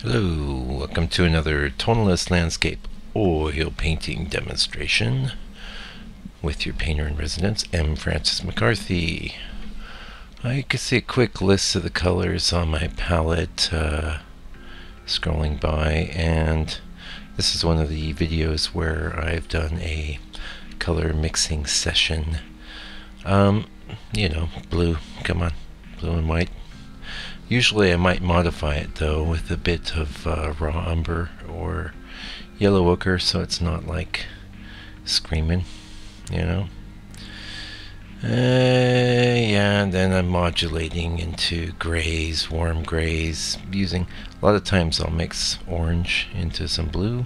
Hello, welcome to another Tonalist landscape oil painting demonstration with your painter in residence, M. Francis McCarthy. You can see a quick list of the colors on my palette scrolling by, and this is one of the videos where I've done a color mixing session. You know, blue, come on, blue and white. Usually I might modify it though with a bit of raw umber or yellow ochre so it's not like screaming, you know. Yeah, and then I'm modulating into grays, warm grays, using a lot of times I'll mix orange into some blue,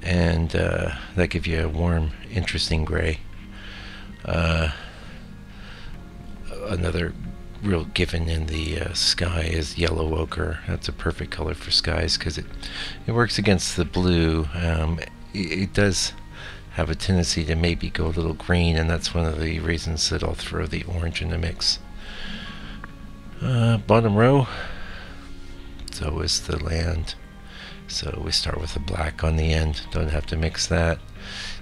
and that gives you a warm, interesting gray. Another real given in the sky is yellow ochre. That's a perfect color for skies because it works against the blue. It does have a tendency to maybe go a little green, and that's one of the reasons that I'll throw the orange in the mix. Bottom row, so is the land. So we start with a black on the end, don't have to mix that.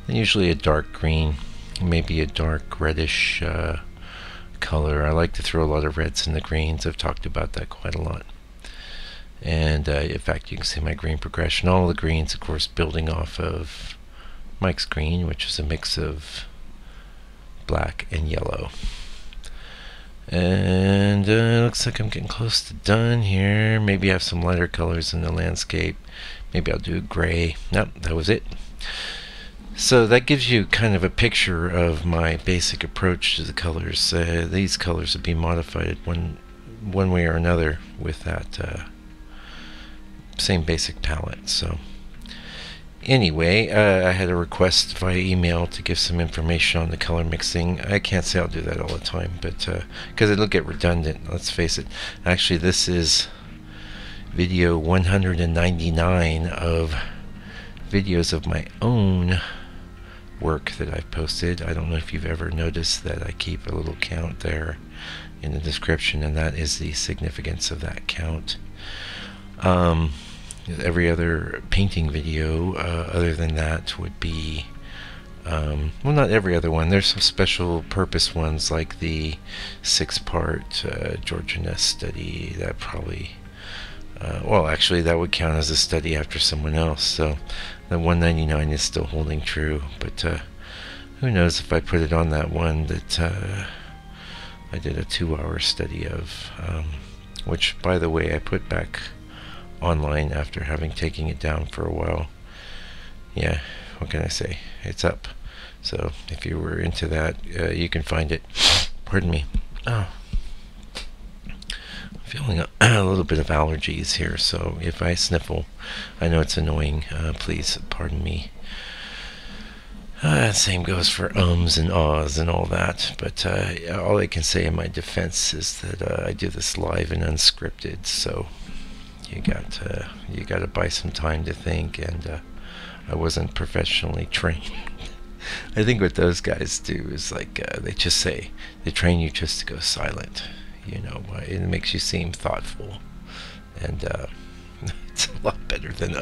And usually a dark green, maybe a dark reddish color. I like to throw a lot of reds in the greens. I've talked about that quite a lot. And in fact, you can see my green progression. All the greens, of course, building off of Mike's green, which is a mix of black and yellow. And looks like I'm getting close to done here. Maybe I have some lighter colors in the landscape. Maybe I'll do gray. Nope, that was it. So that gives you kind of a picture of my basic approach to the colors. These colors will be modified one way or another with that same basic palette. So anyway, I had a request via email to give some information on the color mixing. I can't say I'll do that all the time, but because it'll get redundant, let's face it. Actually, this is video 199 of videos of my own work that I've posted. I don't know if you've ever noticed that I keep a little count there in the description, and that is the significance of that count. Every other painting video other than that would be well, not every other one. There's some special purpose ones like the 6-part Georgia Nest study. That probably well, actually that would count as a study after someone else, so the 199 is still holding true. But who knows if I put it on that one that I did a 2-hour study of, which, by the way, I put back online after having taken it down for a while. Yeah, what can I say? It's up. So if you were into that, you can find it. Pardon me. Oh, feeling a little bit of allergies here, so if I sniffle, I know it's annoying. Please pardon me. Same goes for ums and ahs and all that, but all I can say in my defense is that I do this live and unscripted, so you got to buy some time to think, and I wasn't professionally trained. I think what those guys do is like they train you just to go silent. You know, it makes you seem thoughtful, and it's a lot better than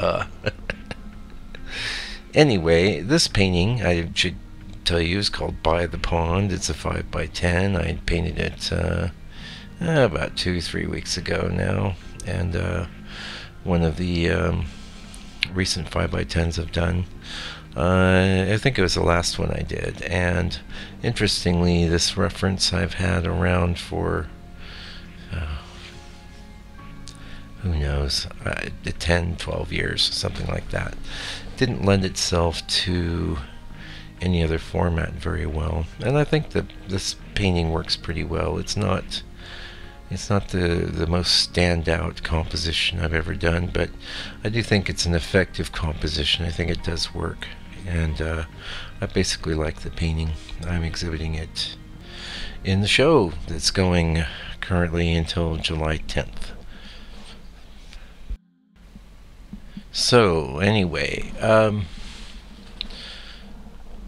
Anyway, this painting, I should tell you, is called By the Pond. It's a 5x10. I painted it about 2-3 weeks ago now, and one of the recent 5x10s I've done. I think it was the last one I did, and interestingly, this reference I've had around for who knows, 10, 12 years, something like that. Didn't lend itself to any other format very well, and I think that this painting works pretty well. It's not the most standout composition I've ever done, but I do think it's an effective composition. I think it does work, and I basically like the painting. I'm exhibiting it in the show that's going currently until July 10th. So anyway,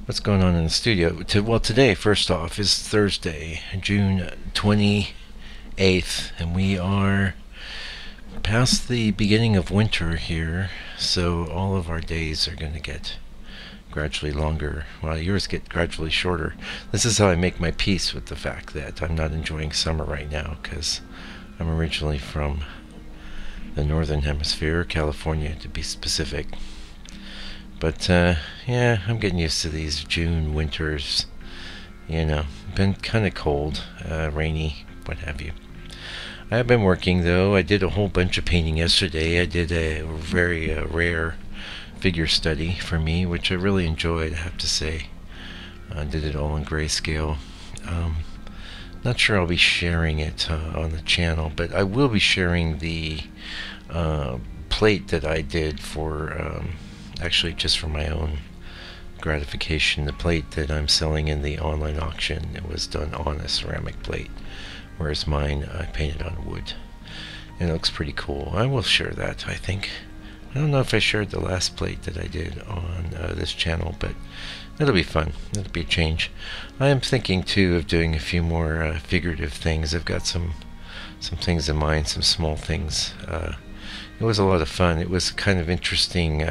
what's going on in the studio? Well, today, first off, is Thursday, June 28th, and we are past the beginning of winter here, so all of our days are going to get gradually longer, while yours get gradually shorter. This is how I make my peace with the fact that I'm not enjoying summer right now, because I'm originally from the northern hemisphere, California to be specific. But yeah, I'm getting used to these June winters. Been kind of cold, rainy, what have you. I have been working though. I did a whole bunch of painting yesterday. I did a very rare figure study for me, which I really enjoyed, I have to say. I did it all in grayscale. Not sure I'll be sharing it on the channel, but I will be sharing the plate that I did for, actually just for my own gratification. The plate that I'm selling in the online auction, it was done on a ceramic plate, whereas mine I painted on wood. And it looks pretty cool. I will share that, I think. I don't know if I shared the last plate that I did on this channel, but it'll be fun. It'll be a change. I am thinking too of doing a few more figurative things. I've got some things in mind, some small things. It was a lot of fun. It was kind of interesting.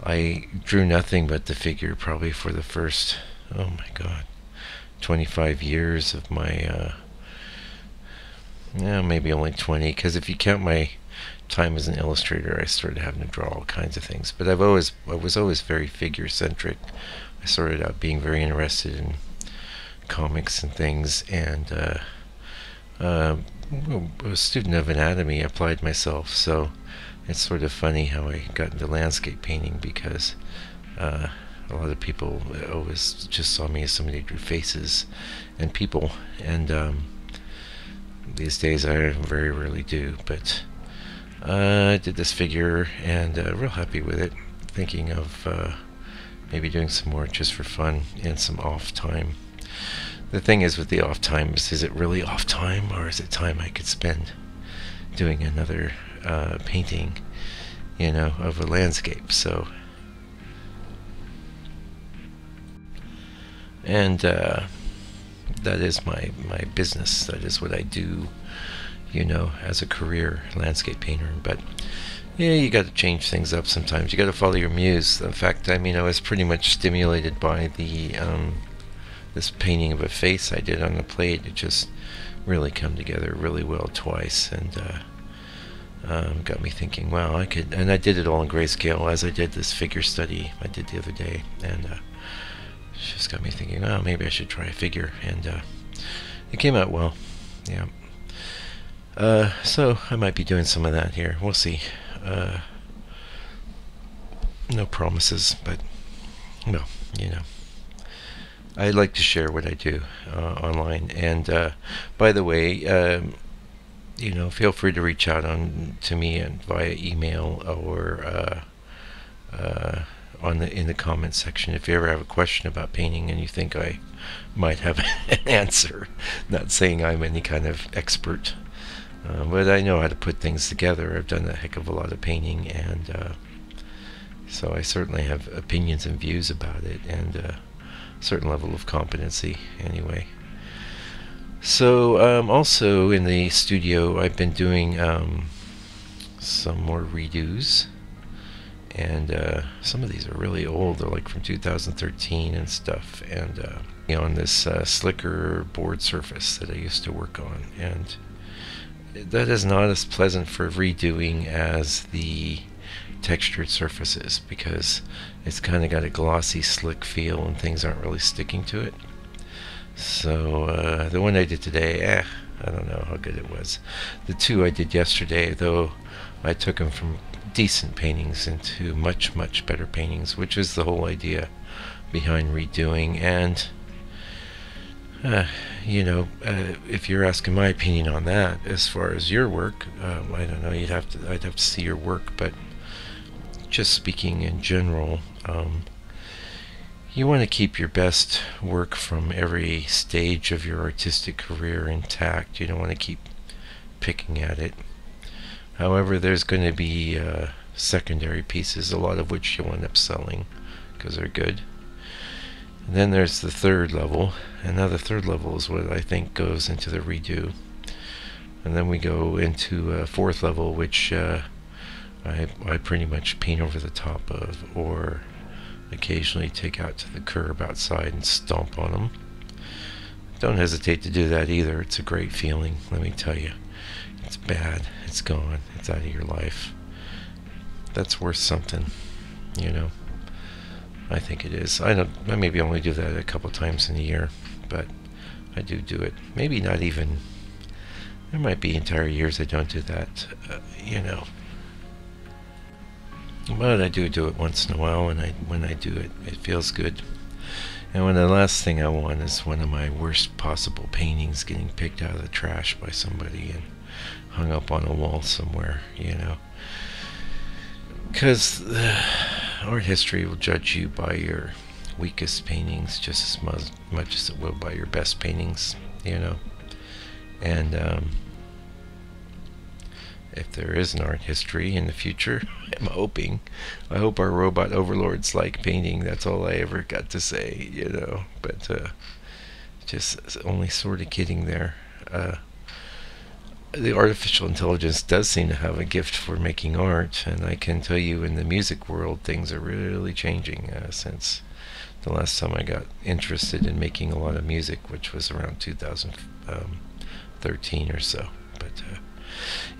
I drew nothing but the figure probably for the first, oh my god, 25 years of my, maybe only 20, because if you count my time as an illustrator, I started having to draw all kinds of things. But I was always very figure centric. I started out being very interested in comics and things, and a student of anatomy, applied myself. So it's sort of funny how I got into landscape painting, because a lot of people always just saw me as somebody who drew faces and people, and these days I very rarely do. But I did this figure, and real happy with it. Thinking of maybe doing some more just for fun in some off time. The thing is with the off time is it really off time, or is it time I could spend doing another painting, of a landscape? So, and that is my business. That is what I do, as a career, landscape painter. But yeah, you got to change things up sometimes. You got to follow your muse. In fact, I was pretty much stimulated by the this painting of a face I did on the plate. It just really come together really well twice, and got me thinking, wow, I could. And I did it all in grayscale, as I did this figure study I did the other day, and it just got me thinking, oh, maybe I should try a figure, and it came out well. Yeah. So I might be doing some of that here. We'll see. No promises, but well, I like to share what I do online. And by the way, feel free to reach out to me via email or in the comments section if you ever have a question about painting and you think I might have an answer. Not saying I'm any kind of expert. But I know how to put things together. I've done a heck of a lot of painting, and so I certainly have opinions and views about it, and a certain level of competency anyway. So also in the studio I've been doing some more redos, and some of these are really old. They're like from 2013 and stuff, and on this slicker board surface that I used to work on, and that is not as pleasant for redoing as the textured surfaces, because it's kind of got a glossy, slick feel and things aren't really sticking to it. So the one I did today, I don't know how good it was. The two I did yesterday, though, I took them from decent paintings into much, much better paintings, which is the whole idea behind redoing. And if you're asking my opinion on that, as far as your work, I don't know. I'd have to see your work, but just speaking in general, you want to keep your best work from every stage of your artistic career intact. You don't want to keep picking at it. However, there's going to be secondary pieces, a lot of which you'll end up selling because they're good. And then there's the third level, and now the third level is what I think goes into the redo. And then we go into a fourth level, which I pretty much paint over the top of, or occasionally take out to the curb outside and stomp on them. Don't hesitate to do that either. It's a great feeling, let me tell you. It's bad, it's gone, it's out of your life. That's worth something, you know. I think it is. I maybe only do that a couple times in a year, but I do it. Maybe not even. There might be entire years I don't do that, you know. But I do it once in a while, and when I do it, it feels good. And when the last thing I want is one of my worst possible paintings getting picked out of the trash by somebody and hung up on a wall somewhere, you know. Because art history will judge you by your weakest paintings just as much as it will by your best paintings, you know. And if there is an art history in the future, I hope our robot overlords like painting. That's all I ever got to say, you know. But just only sort of kidding there. The artificial intelligence does seem to have a gift for making art, and I can tell you in the music world things are really changing since the last time I got interested in making a lot of music, which was around 2013 or so. But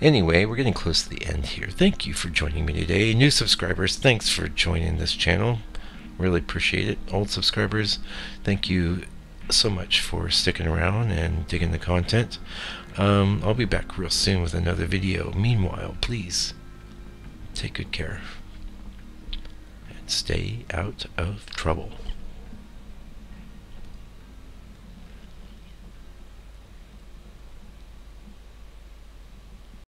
anyway, we're getting close to the end here. Thank you for joining me today. New subscribers, thanks for joining this channel. Really appreciate it. Old subscribers, thank you so much for sticking around and digging the content. I'll be back real soon with another video. Meanwhile, please take good care and stay out of trouble.